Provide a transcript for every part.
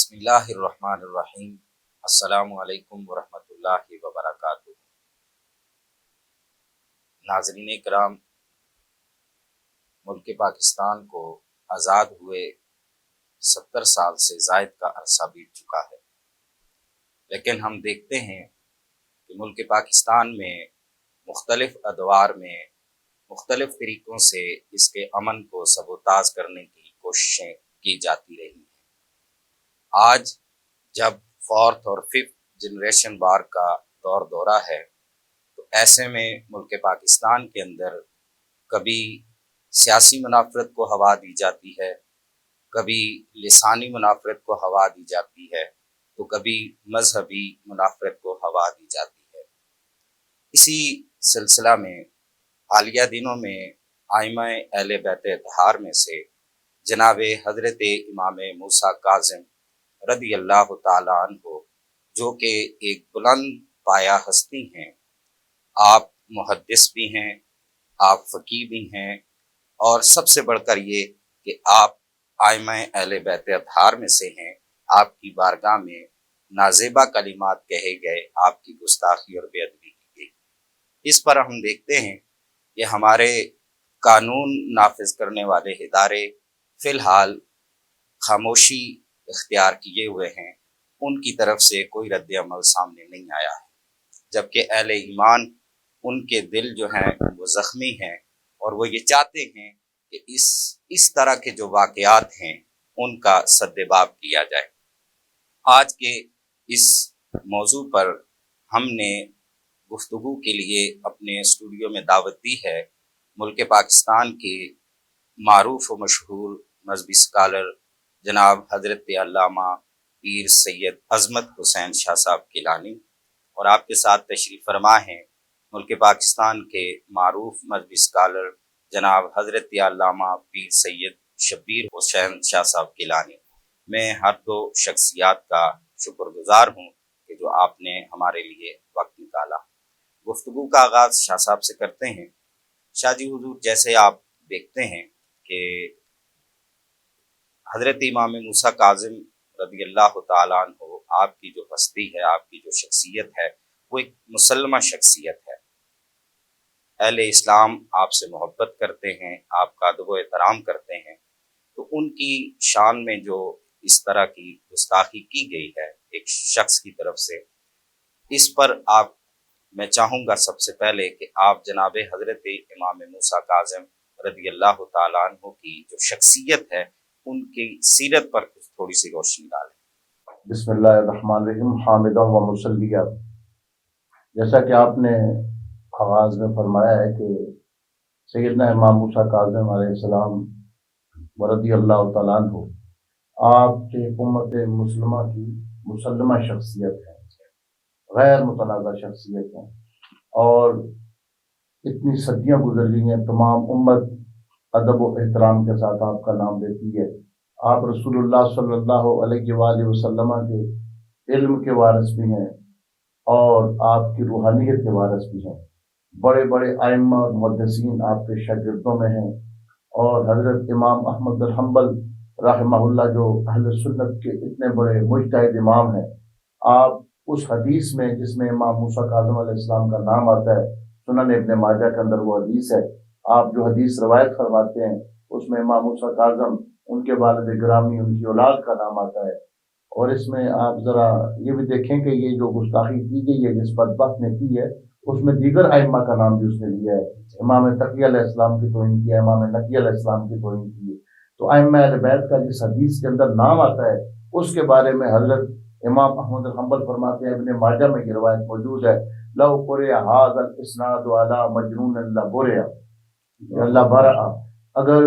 بسم اللہ الرحمن الرحیم۔ السلام علیکم ورحمۃ اللہ وبرکاتہ۔ ناظرین کرام، ملک پاکستان کو آزاد ہوئے 70 سال سے زائد کا عرصہ بیت چکا ہے، لیکن ہم دیکھتے ہیں کہ ملک پاکستان میں مختلف ادوار میں مختلف طریقوں سے اس کے امن کو سبوتاژ کرنے کی کوششیں کی جاتی رہی ہیں۔ آج جب 4th اور 5th جنریشن وار کا دورہ ہے، تو ایسے میں ملک پاکستان کے اندر کبھی سیاسی منافرت کو ہوا دی جاتی ہے، کبھی لسانی منافرت کو ہوا دی جاتی ہے، تو کبھی مذہبی منافرت کو ہوا دی جاتی ہے۔ اسی سلسلہ میں حالیہ دنوں میں ائمہ اہل بیت اطہار میں سے جناب حضرت امام موسیٰ کاظم رضی اللہ تعالیٰ عنہ، جو کہ ایک بلند پایہ ہستی ہیں، آپ محدث بھی ہیں، آپ فقیہ بھی ہیں، اور سب سے بڑھ کر یہ کہ آپ ائمہ اہل بیت اطہار میں سے ہیں۔ آپ کی بارگاہ میں نازیبا کلمات کہے گئے، آپ کی گستاخی اور بے ادبی کی گئی۔ اس پر ہم دیکھتے ہیں کہ ہمارے قانون نافذ کرنے والے ادارے فی الحال خاموشی اختیار کیے ہوئے ہیں، ان کی طرف سے کوئی رد عمل سامنے نہیں آیا ہے، جبکہ اہل ایمان ان کے دل جو ہیں وہ زخمی ہیں، اور وہ یہ چاہتے ہیں کہ اس طرح کے جو واقعات ہیں ان کا سدباب کیا جائے۔ آج کے اس موضوع پر ہم نے گفتگو کے لیے اپنے اسٹوڈیو میں دعوت دی ہے ملک پاکستان کے معروف و مشہور مذہبی اسکالر جناب حضرت علامہ پیر سید عظمت حسین شاہ صاحب گیلانی، اور آپ کے ساتھ تشریف فرما ہیں ملک پاکستان کے معروف مذہبی اسکالر جناب حضرت علامہ پیر سید شبیر حسین شاہ صاحب گیلانی۔ میں ہر دو شخصیات کا شکر گزار ہوں کہ جو آپ نے ہمارے لیے وقت نکالا۔ گفتگو کا آغاز شاہ صاحب سے کرتے ہیں۔ شاہ جی حضور، جیسے آپ دیکھتے ہیں کہ حضرت امام موسیٰ کاظم رضی اللہ تعالیٰ عنہ، آپ کی جو ہستی ہے، آپ کی جو شخصیت ہے، وہ ایک مسلمہ شخصیت ہے۔ اہل اسلام آپ سے محبت کرتے ہیں، آپ کا ادب و احترام کرتے ہیں، تو ان کی شان میں جو اس طرح کی گستاخی کی گئی ہے ایک شخص کی طرف سے، اس پر میں چاہوں گا سب سے پہلے کہ آپ جناب حضرت امام موسیٰ کاظم رضی اللہ تعالیٰ عنہ کی جو شخصیت ہے، ان کی سیرت پر تھوڑی سی روشنی ڈالیں۔ بسم اللہ الرحمن الرحیم، حامدہ و مصلیہ۔ جیسا کہ آپ نے آغاز میں فرمایا ہے کہ سیدنا امام موسیٰ کاظم علیہ السلام رضی اللہ تعالیٰ عنہ آپ کے امت مسلمہ کی مسلمہ شخصیت ہے، غیر متنازع شخصیت ہے، اور اتنی صدیاں گزر گئی ہیں، تمام امت ادب و احترام کے ساتھ آپ کا نام لیتی ہے۔ آپ رسول اللہ صلی اللہ علیہ وآلہ وسلم کے علم کے وارث بھی ہیں اور آپ کی روحانیت کے وارث بھی ہیں۔ بڑے بڑے ائمہ اور محدثین آپ کے شاگردوں میں ہیں، اور حضرت امام احمد بن حنبل رحمہ اللہ جو اہل سنت کے اتنے بڑے مجتہد امام ہیں، آپ اس حدیث میں جس میں امام موسیٰ کاظم علیہ السلام کا نام آتا ہے، سنن ابن ماجہ کے اندر وہ حدیث ہے، آپ جو حدیث روایت فرماتے ہیں اس میں امام موسیٰ کاظم، ان کے والد گرامی، ان کی اولاد کا نام آتا ہے۔ اور اس میں آپ ذرا یہ بھی دیکھیں کہ یہ جو گستاخی کی گئی ہے جس بدبخت نے کی ہے، اس میں دیگر ائمہ کا نام بھی اس نے لیا ہے۔ امام تقی علیہ السلام کی توہین کی ہے، امام نقی علیہ السلام کی توہین کی ہے۔ تو ائمہ اہل بیت کا جس حدیث کے اندر نام آتا ہے اس کے بارے میں حضرت امام احمد بن حنبل فرماتے ہیں، ابن ماجہ میں یہ روایت موجود ہے، لو قرئ ھذا الاسناد علی مجنون لبرئ، اللہ برا، اگر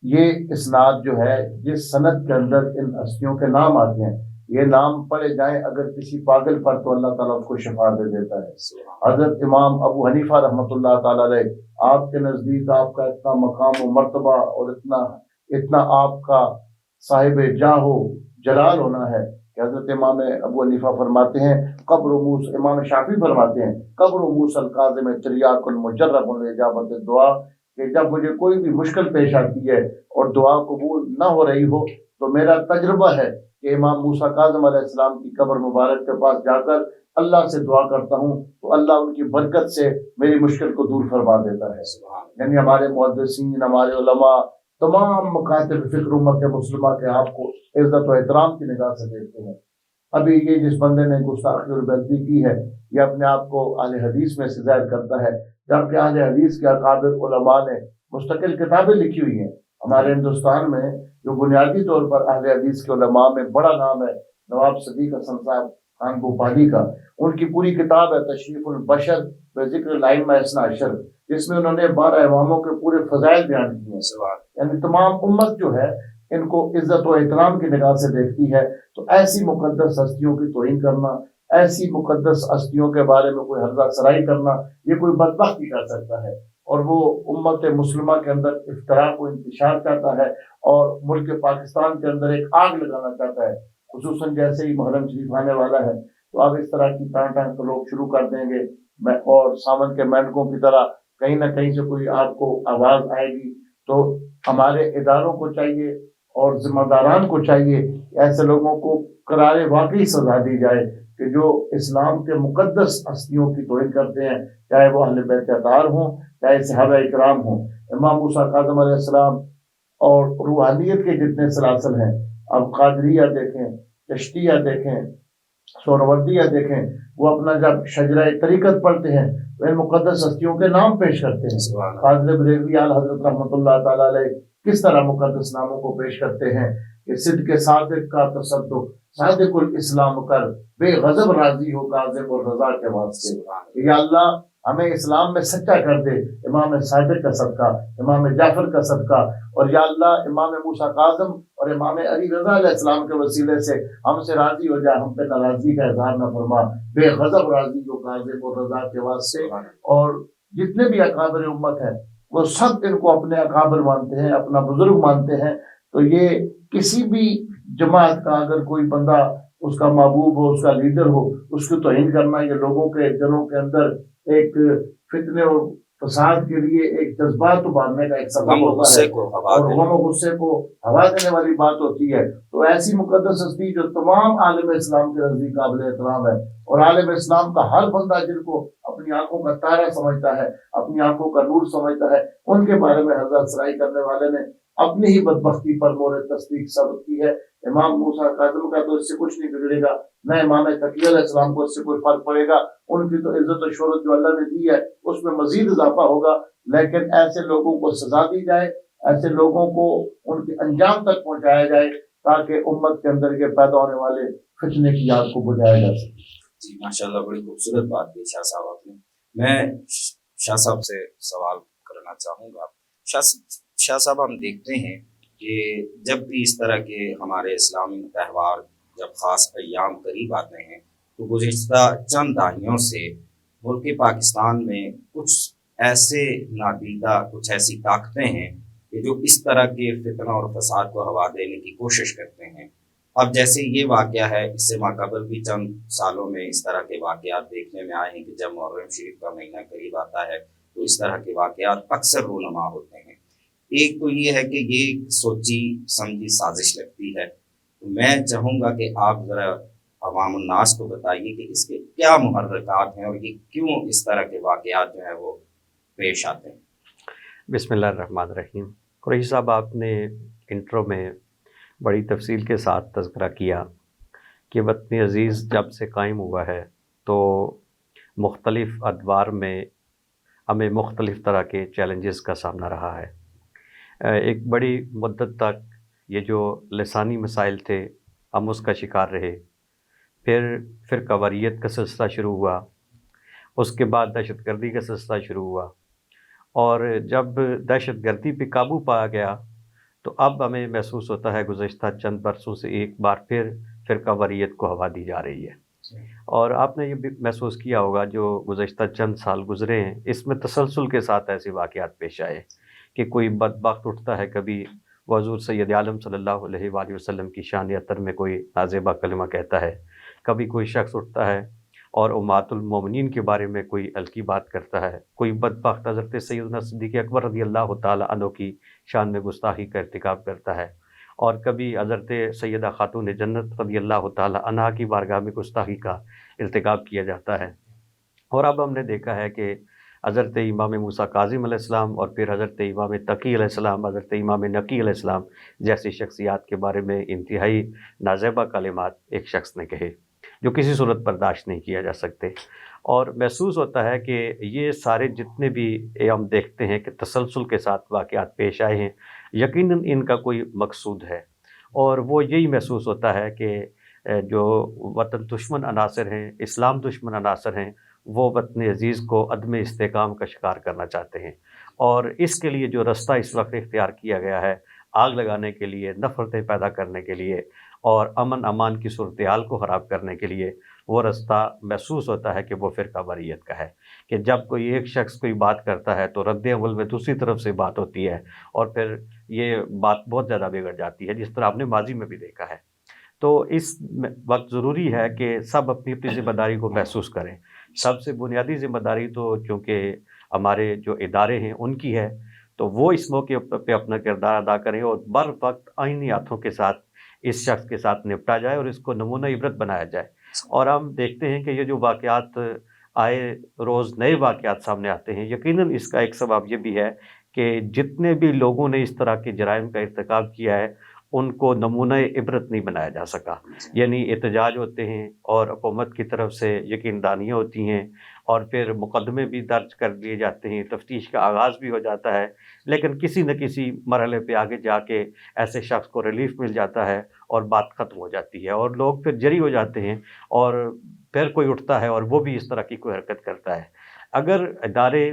یہ اسناد جو ہے جس سند کے اندر ان ہستیوں کے نام آتے ہیں، یہ نام پڑھے جائیں اگر کسی پاگل پر، تو اللہ تعالیٰ اس کو شفا دے دیتا ہے۔ حضرت امام ابو حنیفہ رحمۃ اللہ تعالیٰ علیہ، آپ کے نزدیک آپ کا اتنا مقام و مرتبہ اور اتنا آپ کا صاحب جاہ و جلال ہونا ہے کہ حضرت امام ابو حنیفہ فرماتے ہیں، قبر موسیٰ، امام شافعی فرماتے ہیں، قبر موسیٰ الکاظم تریاق مجرب الاجابت الدعا، کہ جب مجھے کوئی بھی مشکل پیش آتی ہے اور دعا قبول نہ ہو رہی ہو، تو میرا تجربہ ہے کہ امام موسیٰ کاظم علیہ السلام کی قبر مبارک کے پاس جا کر اللہ سے دعا کرتا ہوں تو اللہ ان کی برکت سے میری مشکل کو دور فرما دیتا ہے۔ یعنی ہمارے محدثین، ہمارے علماء، تمام مکاتب فکر امت مسلمہ کے آپ کو عزت و احترام کی نگاہ سے دیکھتے ہیں۔ ابھی یہ جس بندے نے گستاخی اور بے ادبی کی ہے یہ اپنے آپ کو اہل حدیث میں سے ظاہر کرتا ہے، جبکہ اہل حدیث کے اکابر علماء نے مستقل کتابیں لکھی ہوئی ہیں۔ ہمارے ہندوستان میں جو بنیادی طور پر اہل حدیث کے علماء میں بڑا نام ہے نواب صدیق حسن صاحب خان بھوپالی کا، ان کی پوری کتاب ہے تشریف البشر بذکر الائمہ اثنا عشر، جس میں انہوں نے 12 اماموں کے پورے فضائل بیان کیے ہیں۔ یعنی تمام امت جو ہے ان کو عزت و احترام کی نگاہ سے دیکھتی ہے، تو ایسی مقدس ہستیوں کی توہین کرنا، ایسی مقدس ہستیوں کے بارے میں کوئی حرزہ سرائی کرنا، یہ کوئی بدبخت ہی کر سکتا ہے، اور وہ امت مسلمہ کے اندر افتراق و انتشار چاہتا ہے اور ملک پاکستان کے اندر ایک آگ لگانا چاہتا ہے۔ خصوصاً جیسے ہی محرم شریف آنے والا ہے تو اب اس طرح کی ٹان تو لوگ شروع کر دیں گے، اور ساون کے مینڈکوں کی طرح کہیں نہ کہیں سے کوئی آپ کو آواز آئے گی۔ تو ہمارے اداروں کو چاہیے اور ذمہ داران کو چاہیے کہ ایسے لوگوں کو قرار واقعی سزا دی جائے کہ جو اسلام کے مقدس ہستیوں کی توہین کرتے ہیں، چاہے وہ اہل بیت اطہار ہوں، چاہے صحابہ اکرام ہوں۔ امام موسیٰ کاظم علیہ السلام اور روحانیت کے جتنے سلاسل ہیں، اب قادریہ دیکھیں، چشتیہ دیکھیں، سہروردیہ دیکھیں، وہ اپنا جب شجرہ طریقت پڑھتے ہیں تو ان مقدس ہستیوں کے نام پیش کرتے ہیں۔ فاضل بریلوی اعلیٰ حضرت رحمۃ اللہ تعالیٰ علیہ کس طرح مقدس ناموں کو پیش کرتے ہیں کہ صدق صادق کا تصدق، صادق الاسلام کر، بے غضب راضی ہو کاظم الرضا کے واسطے۔ یا اللہ ہمیں اسلام میں سچا کر دے، امام صادق کا صدقہ، امام جعفر کا صدقہ، اور یا اللہ امام موسیٰ کاظم اور امام علی رضا علیہ السلام کے وسیلے سے ہم سے راضی ہو جائے، ہم پہ ناراضی کا اظہار نہ فرما، بے غضب راضی ہو کاظم الرضا کے واسطے۔ اور جتنے بھی اکابر امت ہیں وہ سب ان کو اپنے اکابر مانتے ہیں، اپنا بزرگ مانتے ہیں۔ تو یہ کسی بھی جماعت کا اگر کوئی بندہ اس کا محبوب ہو، اس کا لیڈر ہو، اس کی توہین کرنا یہ لوگوں کے دلوں کے اندر ایک فتنے اور فساد کے لیے ایک جذبات ابھارنے کا ایک سبب ہوتا ہے، اور غم و غصے کو ہوا دینے والی بات ہوتی ہے۔ تو ایسی مقدس ہستی جو تمام عالم اسلام کے نزدیک قابل احترام ہے، اور عالم اسلام کا ہر بندہ جن کو اپنی آنکھوں کا تارا سمجھتا ہے، اپنی آنکھوں کا نور سمجھتا ہے، ان کے بارے میں حضرت سرائی کرنے والے نے اپنی ہی بدبختی پر مورد تصدیق ثابت کی ہے۔ امام موسیٰ کاظم کا تو اس سے کچھ نہیں بگڑے گا، نہ امام تقی علیہ السلام کو اس سے کوئی فرق پڑے گا، ان کی تو عزت و شہرت جو اللہ نے دی ہے اس میں مزید اضافہ ہوگا۔ لیکن ایسے لوگوں کو سزا دی جائے، ایسے لوگوں کو ان کے انجام تک پہنچایا جائے تاکہ امت کے اندر کے پیدا ہونے والے فتنے کی آگ کو بجھایا جا سکے۔ جی ماشاءاللہ، بڑی خوبصورت بات کی شاہ صاحب آپ نے۔ میں شاہ صاحب سے سوال کرنا چاہوں گا۔ شاہ صاحب، ہم دیکھتے ہیں کہ جب بھی اس طرح کے ہمارے اسلامی تہوار، جب خاص ایام قریب آتے ہیں تو گزشتہ چند دہائیوں سے ملک پاکستان میں کچھ ایسے نادیدہ، کچھ ایسی طاقتیں ہیں کہ جو اس طرح کے فتنہ اور فساد کو ہوا دینے کی کوشش کرتے ہیں۔ اب جیسے یہ واقعہ ہے، اس سے ماقبل بھی چند سالوں میں اس طرح کے واقعات دیکھنے میں آئے ہیں کہ جب محرم شریف کا مہینہ قریب آتا ہے تو اس طرح کے واقعات اکثر رونما ہوتے ہیں۔ ایک تو یہ ہے کہ یہ سوچی سمجھی سازش لگتی ہے۔ میں چاہوں گا کہ آپ ذرا عوام الناس کو بتائیے کہ اس کے کیا محرکات ہیں اور یہ کیوں اس طرح کے واقعات جو ہیں وہ پیش آتے ہیں۔ بسم اللہ الرحمن الرحیم۔ قریشی صاحب، آپ نے انٹرو میں بڑی تفصیل کے ساتھ تذکرہ کیا کہ وطن عزیز جب سے قائم ہوا ہے تو مختلف ادوار میں ہمیں مختلف طرح کے چیلنجز کا سامنا رہا ہے۔ ایک بڑی مدت تک یہ جو لسانی مسائل تھے ہم اس کا شکار رہے، پھر فرقہ واریت کا سلسلہ شروع ہوا، اس کے بعد دہشت گردی کا سلسلہ شروع ہوا، اور جب دہشت گردی پہ قابو پایا گیا تو اب ہمیں محسوس ہوتا ہے گزشتہ چند برسوں سے ایک بار پھر فرقہ واریت کو ہوا دی جا رہی ہے۔ اور آپ نے یہ بھی محسوس کیا ہوگا جو گزشتہ چند سال گزرے ہیں اس میں تسلسل کے ساتھ ایسے واقعات پیش آئے کہ کوئی بدبخت اٹھتا ہے، کبھی وہ حضور سید عالم صلی اللہ علیہ وآلہ وسلم کی شان عطر میں کوئی نازیبہ کلمہ کہتا ہے، کبھی کوئی شخص اٹھتا ہے اور امہات المومنین کے بارے میں کوئی الکی بات کرتا ہے، کوئی بدبخت حضرت سیدنا صدیق اکبر رضی اللہ تعالی عنہ کی شان میں گستاخی کا ارتکاب کرتا ہے، اور کبھی حضرت سیدہ خاتون جنت رضی اللہ تعالی عنہا کی بارگاہ میں گستاخی کا ارتکاب کیا جاتا ہے۔ اور اب ہم نے دیکھا ہے کہ حضرت امام موسیٰ کاظم علیہ السلام اور پھر حضرت امام تقی علیہ السلام، حضرت امام نقی علیہ السلام جیسی شخصیات کے بارے میں انتہائی نازیبہ کلمات ایک شخص نے کہے جو کسی صورت برداشت نہیں کیا جا سکتے، اور محسوس ہوتا ہے کہ یہ سارے جتنے بھی ہم دیکھتے ہیں کہ تسلسل کے ساتھ واقعات پیش آئے ہیں، یقیناً ان کا کوئی مقصود ہے، اور وہ یہی محسوس ہوتا ہے کہ جو وطن دشمن عناصر ہیں، اسلام دشمن عناصر ہیں، وہ وطن عزیز کو عدم استحکام کا شکار کرنا چاہتے ہیں، اور اس کے لیے جو رستہ اس وقت اختیار کیا گیا ہے آگ لگانے کے لیے، نفرتیں پیدا کرنے کے لیے اور امن امان کی صورتحال کو خراب کرنے کے لیے، وہ رستہ محسوس ہوتا ہے کہ وہ فرقہ واریت کا ہے، کہ جب کوئی ایک شخص کوئی بات کرتا ہے تو رد عمل میں دوسری طرف سے بات ہوتی ہے، اور پھر یہ بات بہت زیادہ بگڑ جاتی ہے، جس طرح آپ نے ماضی میں بھی دیکھا ہے۔ تو اس وقت ضروری ہے کہ سب اپنی اپنی ذمہ داری کو محسوس کریں۔ سب سے بنیادی ذمہ داری تو چونکہ ہمارے جو ادارے ہیں ان کی ہے، تو وہ اس موقع پہ اپنا کردار ادا کریں اور بر وقت آئینی ہاتھوں کے ساتھ اس شخص کے ساتھ نپٹا جائے اور اس کو نمونہ عبرت بنایا جائے۔ اور ہم دیکھتے ہیں کہ یہ جو واقعات آئے روز نئے واقعات سامنے آتے ہیں، یقیناً اس کا ایک سبب یہ بھی ہے کہ جتنے بھی لوگوں نے اس طرح کے جرائم کا ارتکاب کیا ہے ان کو نمونہ عبرت نہیں بنایا جا سکا، یعنی احتجاج ہوتے ہیں اور حکومت کی طرف سے یقین دہانیاں ہوتی ہیں اور پھر مقدمے بھی درج کر دیے جاتے ہیں، تفتیش کا آغاز بھی ہو جاتا ہے، لیکن کسی نہ کسی مرحلے پہ آگے جا کے ایسے شخص کو ریلیف مل جاتا ہے اور بات ختم ہو جاتی ہے اور لوگ پھر جری ہو جاتے ہیں، اور پھر کوئی اٹھتا ہے اور وہ بھی اس طرح کی کوئی حرکت کرتا ہے۔ اگر ادارے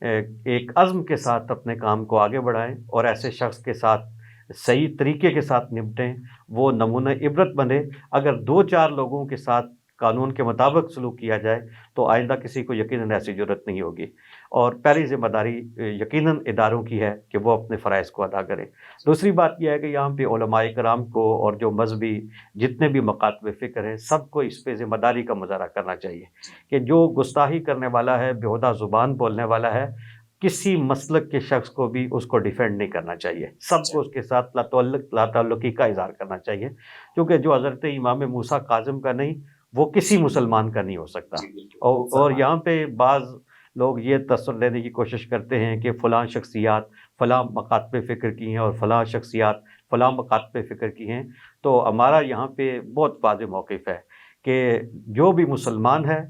ایک عزم کے ساتھ اپنے کام کو آگے بڑھائیں اور ایسے شخص کے ساتھ صحیح طریقے کے ساتھ نمٹیں، وہ نمونہ عبرت بنے، اگر دو چار لوگوں کے ساتھ قانون کے مطابق سلوک کیا جائے تو آئندہ کسی کو یقیناً ایسی ضرورت نہیں ہوگی، اور پہلی ذمہ داری یقیناً اداروں کی ہے کہ وہ اپنے فرائض کو ادا کریں۔ دوسری بات یہ ہے کہ یہاں پہ علماء کرام کو اور جو مذہبی جتنے بھی مکاتب فکر ہیں سب کو اس پہ ذمہ داری کا مظاہرہ کرنا چاہیے کہ جو گستاخی کرنے والا ہے، بیہودہ زبان بولنے والا ہے، کسی مسلک کے شخص کو بھی اس کو ڈیفینڈ نہیں کرنا چاہیے، سب کو اس کے ساتھ لا تعلقی کا اظہار کرنا چاہیے، کیونکہ جو حضرت امام موسیٰ کاظم کا نہیں وہ کسی مسلمان کا نہیں ہو سکتا۔ اور یہاں پہ بعض لوگ یہ تصور لینے کی کوشش کرتے ہیں کہ فلاں شخصیات فلاں مکاتب فکر کی ہیں اور فلاں شخصیات فلاں مکاتب فکر کی ہیں، تو ہمارا یہاں پہ بہت واضح موقف ہے کہ جو بھی مسلمان ہے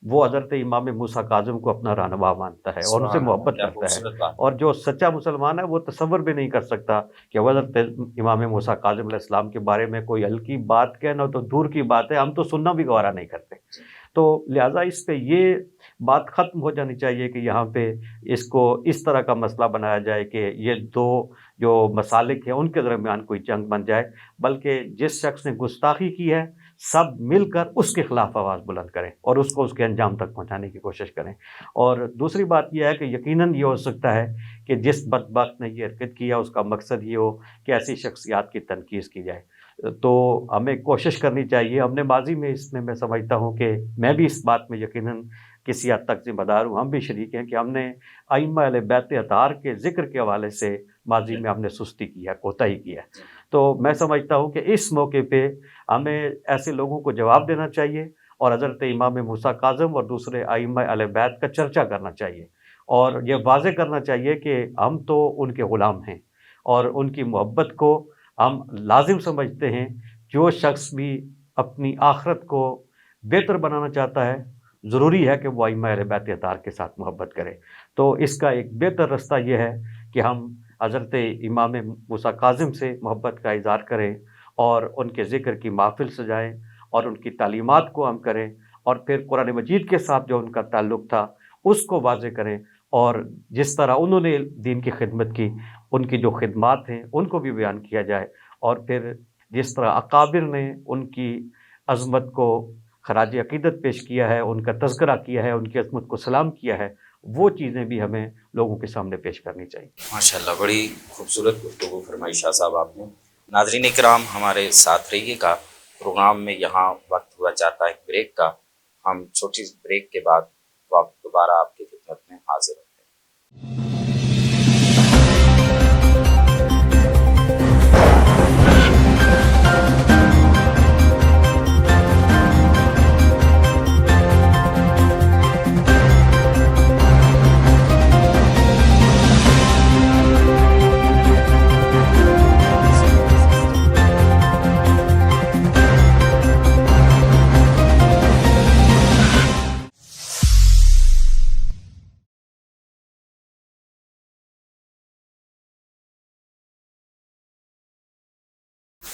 وہ حضرت امام موسیٰ کاظم کو اپنا رہنما مانتا ہے اور ان سے محبت کرتا ہے، اور جو سچا مسلمان ہے وہ تصور بھی نہیں کر سکتا کہ حضرت امام موسیٰ کاظم علیہ السلام کے بارے میں کوئی ہلکی بات کہنا تو دور کی بات ہے، ہم تو سننا بھی گوارا نہیں کرتے۔ تو لہٰذا اس پہ یہ بات ختم ہو جانی چاہیے کہ یہاں پہ اس کو اس طرح کا مسئلہ بنایا جائے کہ یہ دو جو مسالک ہیں ان کے درمیان کوئی جنگ بن جائے، بلکہ جس شخص نے گستاخی کی ہے سب مل کر اس کے خلاف آواز بلند کریں اور اس کو اس کے انجام تک پہنچانے کی کوشش کریں۔ اور دوسری بات یہ ہے کہ یقیناً یہ ہو سکتا ہے کہ جس بدبخت نے یہ حرکت کیا اس کا مقصد یہ ہو کہ ایسی شخصیات کی تنقید کی جائے، تو ہمیں کوشش کرنی چاہیے۔ ہم نے ماضی میں اس میں سمجھتا ہوں کہ میں بھی اس بات میں یقیناً کسی حد تک ذمہ دار ہوں، ہم بھی شریک ہیں کہ ہم نے ائمہ اہل بیت اطہار کے ذکر کے حوالے سے ماضی میں ہم نے سستی کی ہے، کوتاہی کی ہے۔ تو میں سمجھتا ہوں کہ اس موقع پہ ہمیں ایسے لوگوں کو جواب دینا چاہیے اور حضرت امام موسیٰ کاظم اور دوسرے ائمہ اہل بیت کا چرچا کرنا چاہیے اور یہ واضح کرنا چاہیے کہ ہم تو ان کے غلام ہیں اور ان کی محبت کو ہم لازم سمجھتے ہیں۔ جو شخص بھی اپنی آخرت کو بہتر بنانا چاہتا ہے ضروری ہے کہ وہ ائمہ اہل بیت اطہار کے ساتھ محبت کرے، تو اس کا ایک بہتر رستہ یہ ہے کہ ہم حضرت امام موسیٰ کاظم سے محبت کا اظہار کریں اور ان کے ذکر کی محفل سجائیں اور ان کی تعلیمات کو ہم کریں، اور پھر قرآن مجید کے ساتھ جو ان کا تعلق تھا اس کو واضح کریں، اور جس طرح انہوں نے دین کی خدمت کی ان کی جو خدمات ہیں ان کو بھی بیان کیا جائے، اور پھر جس طرح اکابر نے ان کی عظمت کو خراج عقیدت پیش کیا ہے، ان کا تذکرہ کیا ہے، ان کی عظمت کو سلام کیا ہے، وہ چیزیں بھی ہمیں لوگوں کے سامنے پیش کرنی چاہیے۔ ماشاءاللہ، بڑی خوبصورت گفتگو فرمائی شاہ صاحب آپ نے۔ ناظرین کرام، ہمارے ساتھ رہیے گا، پروگرام میں یہاں وقت ہوا چاہتا ہے بریک کا، ہم چھوٹی بریک کے بعد دوبارہ آپ کی خدمت میں حاضر ہوتے ہیں۔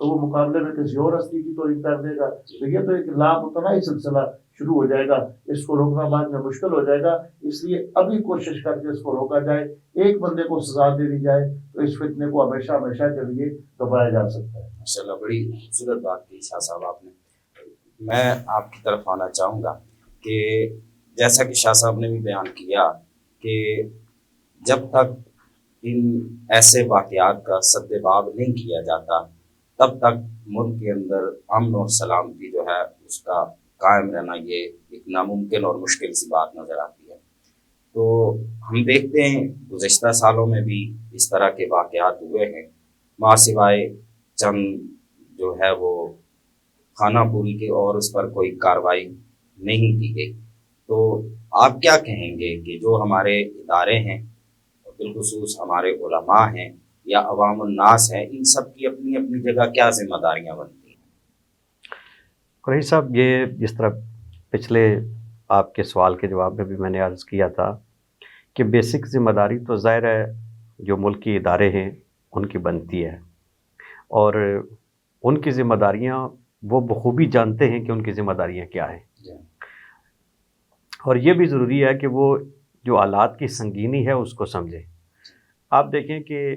تو وہ مقابلے میں کسی اور ہستی کی توہین کر دے گا، تو یہ تو ایک لامتناہی سلسلہ شروع ہو جائے گا، اس کو روکنا بعد میں مشکل ہو جائے گا۔ اس لیے ابھی کوشش کر کے اس کو روکا جائے، ایک بندے کو سزا دے دی جائے تو اس فتنے کو ہمیشہ ہمیشہ کے لیے دبایا جا سکتا ہے۔ ماشاءاللہ بڑی خوبصورت بات کی شاہ صاحب آپ نے۔ میں آپ کی طرف آنا چاہوں گا کہ جیسا کہ شاہ صاحب نے بھی بیان کیا کہ جب تک ان ایسے واقعات کا سد باب نہیں کیا جاتا تب تک ملک کے اندر امن اور سلامتی جو ہے اس کا قائم رہنا یہ ایک ناممکن اور مشکل سی بات نظر آتی ہے۔ تو ہم دیکھتے ہیں گزشتہ سالوں میں بھی اس طرح کے واقعات ہوئے ہیں، ماں سوائے چند جو ہے وہ خانہ پوری کے اور اس پر کوئی کارروائی نہیں کی گئی۔ تو آپ کیا کہیں گے کہ جو ہمارے ادارے ہیں، بالخصوص ہمارے علماء ہیں یا عوام الناس ہیں، ان سب کی اپنی اپنی جگہ کیا ذمہ داریاں بنتی ہیں؟ قریشی صاحب، یہ جس طرح پچھلے آپ کے سوال کے جواب میں بھی میں نے عرض کیا تھا کہ بیسک ذمہ داری تو ظاہر ہے جو ملکی ادارے ہیں ان کی بنتی ہے، اور ان کی ذمہ داریاں وہ بخوبی جانتے ہیں کہ ان کی ذمہ داریاں کیا ہیں، اور یہ بھی ضروری ہے کہ وہ جو آلات کی سنگینی ہے اس کو سمجھیں۔ آپ دیکھیں کہ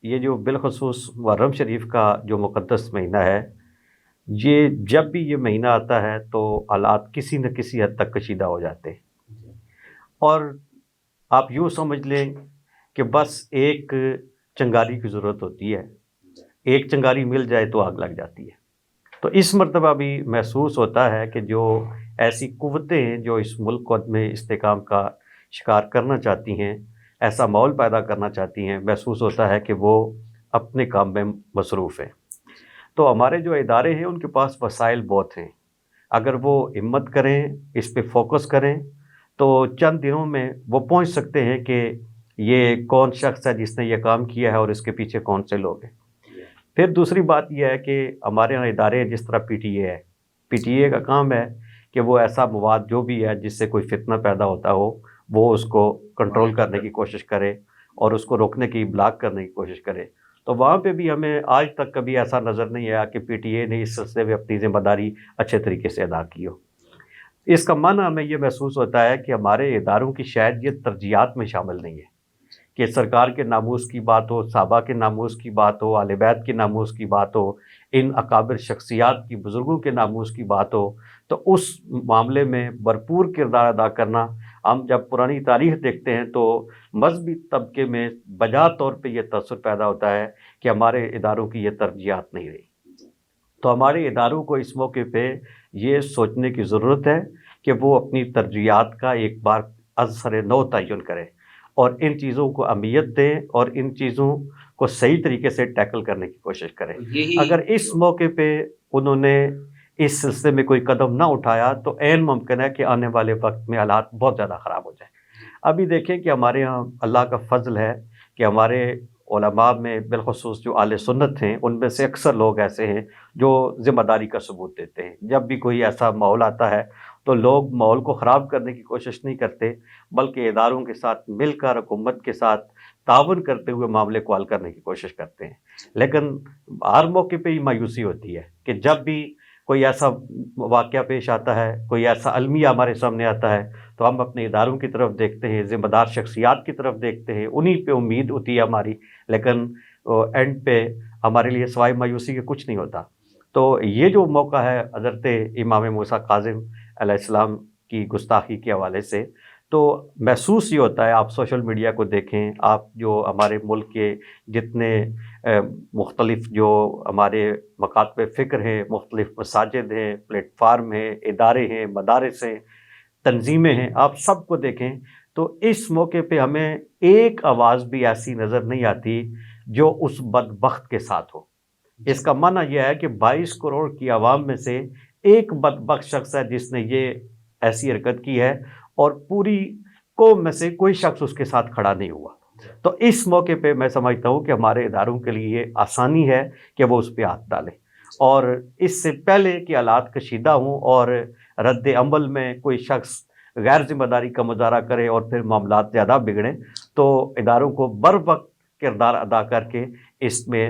یہ جو بالخصوص محرم شریف کا جو مقدس مہینہ ہے، یہ جب بھی یہ مہینہ آتا ہے تو آلات کسی نہ کسی حد تک کشیدہ ہو جاتے ہیں، اور آپ یوں سمجھ لیں کہ بس ایک چنگاری کی ضرورت ہوتی ہے، ایک چنگاری مل جائے تو آگ لگ جاتی ہے۔ تو اس مرتبہ بھی محسوس ہوتا ہے کہ جو ایسی قوتیں ہیں جو اس ملک کو میں استحکام کا شکار کرنا چاہتی ہیں، ایسا ماحول پیدا کرنا چاہتی ہیں، محسوس ہوتا ہے کہ وہ اپنے کام میں مصروف ہیں۔ تو ہمارے جو ادارے ہیں ان کے پاس وسائل بہت ہیں، اگر وہ ہمت کریں، اس پہ فوکس کریں تو چند دنوں میں وہ پہنچ سکتے ہیں کہ یہ کون شخص ہے جس نے یہ کام کیا ہے اور اس کے پیچھے کون سے لوگ ہیں۔ پھر دوسری بات یہ ہے کہ ہمارے یہاں ادارے جس طرح پی ٹی اے ہے، پی ٹی اے کا کام ہے کہ وہ ایسا مواد جو بھی ہے جس سے کوئی فتنہ پیدا ہوتا ہو وہ اس کو کنٹرول کرنے کی کوشش کرے اور اس کو روکنے کی، بلاک کرنے کی کوشش کرے۔ تو وہاں پہ بھی ہمیں آج تک کبھی ایسا نظر نہیں آیا کہ پی ٹی اے نے اس سلسلے میں اپنی ذمہ داری اچھے طریقے سے ادا کی ہو۔ اس کا معنی ہمیں یہ محسوس ہوتا ہے کہ ہمارے اداروں کی شاید یہ ترجیحات میں شامل نہیں ہے کہ سرکار کے ناموس کی بات ہو، صحابہ کے ناموس کی بات ہو، اہل بیت کے ناموس کی بات ہو، ان اکابر شخصیات کی، بزرگوں کے ناموس کی بات ہو، تو اس معاملے میں بھرپور کردار ادا کرنا۔ ہم جب پرانی تاریخ دیکھتے ہیں تو مذہبی طبقے میں بجا طور پہ یہ تاثر پیدا ہوتا ہے کہ ہمارے اداروں کی یہ ترجیحات نہیں رہی۔ تو ہمارے اداروں کو اس موقع پہ یہ سوچنے کی ضرورت ہے کہ وہ اپنی ترجیحات کا ایک بار از سر نو تعین کریں اور ان چیزوں کو اہمیت دیں اور ان چیزوں کو صحیح طریقے سے ٹیکل کرنے کی کوشش کریں۔ اگر اس موقع پہ انہوں نے اس سلسلے میں کوئی قدم نہ اٹھایا تو عین ممکن ہے کہ آنے والے وقت میں حالات بہت زیادہ خراب ہو جائیں۔ ابھی دیکھیں کہ ہمارے ہاں اللہ کا فضل ہے کہ ہمارے علماء میں بالخصوص جو اہل سنت ہیں ان میں سے اکثر لوگ ایسے ہیں جو ذمہ داری کا ثبوت دیتے ہیں۔ جب بھی کوئی ایسا ماحول آتا ہے تو لوگ ماحول کو خراب کرنے کی کوشش نہیں کرتے بلکہ اداروں کے ساتھ مل کر حکومت کے ساتھ تعاون کرتے ہوئے معاملے کو حل کرنے کی کوشش کرتے ہیں۔ لیکن ہر موقع پہ ہی مایوسی ہوتی ہے کہ جب بھی کوئی ایسا واقعہ پیش آتا ہے، کوئی ایسا المیہ ہمارے سامنے آتا ہے تو ہم اپنے اداروں کی طرف دیکھتے ہیں، ذمہ دار شخصیات کی طرف دیکھتے ہیں، انہی پہ امید ہوتی ہے ہماری، لیکن اینڈ پہ ہمارے لیے سوائے مایوسی کے کچھ نہیں ہوتا۔ تو یہ جو موقع ہے حضرت امام موسیٰ کاظم علیہ السلام کی گستاخی کے حوالے سے، تو محسوس یہ ہوتا ہے، آپ سوشل میڈیا کو دیکھیں، آپ جو ہمارے ملک کے جتنے مختلف جو ہمارے مکاتب فکر ہیں، مختلف مساجد ہیں، پلیٹ فارم ہیں، ادارے ہیں، مدارس ہیں، تنظیمیں ہیں، آپ سب کو دیکھیں تو اس موقع پہ ہمیں ایک آواز بھی ایسی نظر نہیں آتی جو اس بدبخت کے ساتھ ہو۔ اس کا معنی یہ ہے کہ 22 کروڑ کی عوام میں سے ایک بدبخت شخص ہے جس نے یہ ایسی حرکت کی ہے اور پوری قوم میں سے کوئی شخص اس کے ساتھ کھڑا نہیں ہوا۔ تو اس موقع پہ میں سمجھتا ہوں کہ ہمارے اداروں کے لیے یہ آسانی ہے کہ وہ اس پہ ہاتھ ڈالیں، اور اس سے پہلے کہ حالات کشیدہ ہوں اور رد عمل میں کوئی شخص غیر ذمہ داری کا مظاہرہ کرے اور پھر معاملات زیادہ بگڑیں، تو اداروں کو بر وقت کردار ادا کر کے اس میں